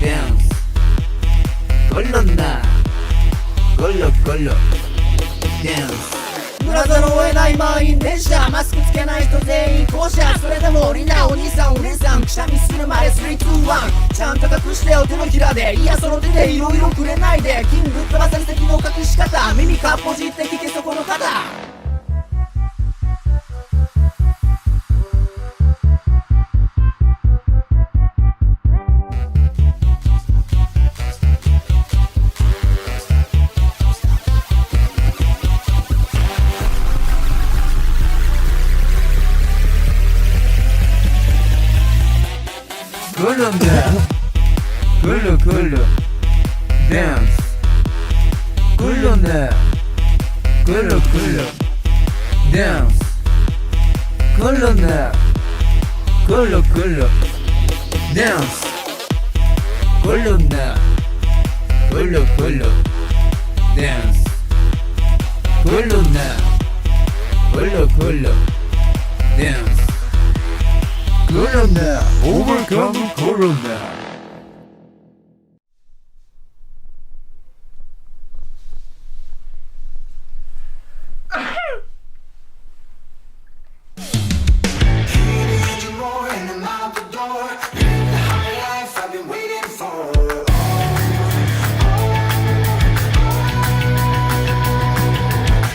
dance 걸렀나 걸러 dance 村座の追えない満員電車マスクつけない人全員降車それでも降りなお兄さんお姉さんくしゃみする前321ちゃんと隠してよ手のひらでいやその手でいろいろくれないで金ぶっ飛ばされ先の隠し方耳かっぽじって聞けそこの方걸른다 걸러 dance 걸렀나 걸러 dance 걸렀나 걸러 dance 걸렀나 걸러 dance 걸렀나 걸러 dance 걸렀나 overcome 걸렀나